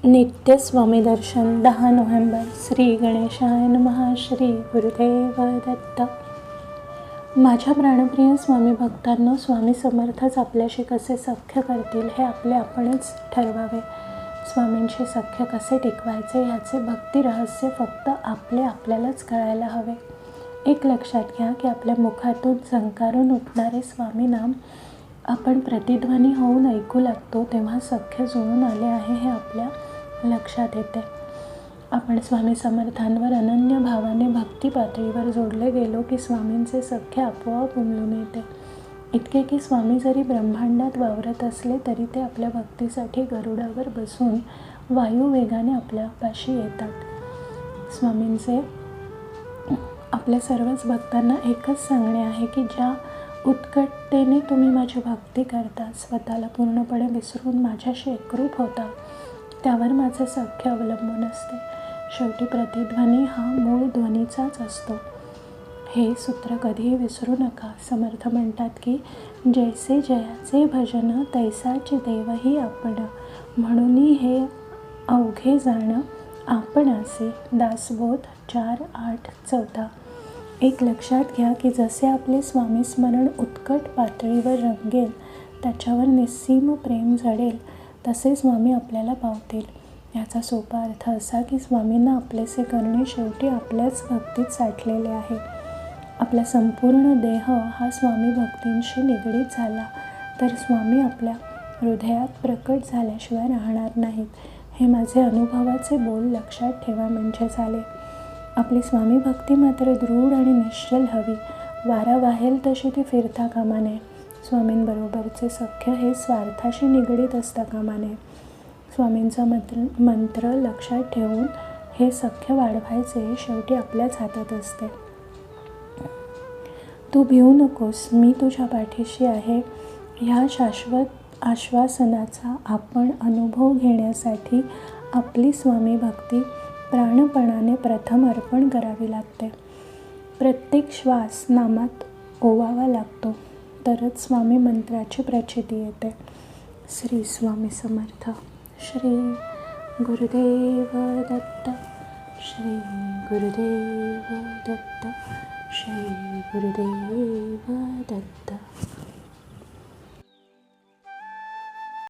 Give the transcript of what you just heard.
नित्य स्वामी दर्शन 10 नोव्हेंबर. श्री गणेशाय नमः. श्री गुरुदेव दत्त. माझ्या प्राणप्रिय स्वामी भक्तांनो, स्वामी समर्थच आपल्याशी कसे सख्य करतील हे आपणच ठरवावे. स्वामींशी सख्य कसे टिकवायचे ह्याचे भक्ती रहस्य फक्त आपल्यालाच कळायला हवे. एक लक्षात घ्या की आपल्या मुखातून झंकारून उठणारे स्वामी नाम आपण प्रतिध्वनी होऊन ऐकू लागतो तेव्हा सख्य जुळून आले आहे हे आपल्या लक्षात येते. आपण स्वामी समर्थांवर अनन्य भावाने भक्ती पातळीवर जोडले गेलो की स्वामींचे सख्य आपोआप उमलून येते. इतके की स्वामी जरी ब्रह्मांडात वावरत असले तरी ते आपल्या भक्तीसाठी गरुडावर बसून वायुवेगाने आपल्यापाशी येतात. स्वामींचे आपल्या सर्वच भक्तांना एकच सांगणे आहे की ज्या उत्कटतेने तुम्ही माझी भक्ती करता, स्वतःला पूर्णपणे विसरून माझ्याशी एकरूप होता, त्यावर माझे सख्य अवलंबून असते. शेवटी प्रतिध्वनी हा मूळ ध्वनीचाच असतो. हे सूत्र कधीही विसरू नका. समर्थ म्हणतात की जैसे जयाचे भजन तैसाची देवही आपण, म्हणून हे अवघे जाण आपणासे. दासबोध 4:8-14. एक लक्षात घ्या की जसे आपले स्वामी स्मरण उत्कट पातळीवर रंगेल, त्याच्यावर निस्सीम प्रेम जडेल, तसे स्वामी आपल्याला पावतील. याचा सोपा अर्थ असा की स्वामींना आपलेसे करणे शेवटी आपल्याच भक्तीत साठलेले आहे. आपला संपूर्ण देह हा स्वामी भक्तींशी निगडीत झाला तर स्वामी आपल्या हृदयात प्रकट झाल्याशिवाय राहणार नाहीत. हे माझे अनुभवाचे बोल लक्षात ठेवा म्हणजे झाले. आपली स्वामी भक्ती मात्र दृढ आणि निश्चल हवी. वारा वाहेल तशी ती फिरता कामा नये. स्वामींबरोबरचे सख्य हे स्वार्थाशी निगडीत असता कामा नये. स्वामींचा मंत्र लक्षात ठेवून हे सख्य वाढवायचे शेवटी आपल्याच हातात असते. तू भिवू नकोस, मी तुझ्या पाठीशी आहे. ह्या शाश्वत आश्वासनाचा आपण अनुभव घेण्यासाठी आपली स्वामी भक्ती प्राणपणाने प्रथम अर्पण करावी लागते. प्रत्येक श्वास नामात ओवावा लागतो, तरच स्वामी मंत्राची प्रचिती येते. श्री स्वामी समर्थ. श्री गुरुदेव दत्त. श्री गुरुदेव दत्त. श्री गुरुदेव दत्त.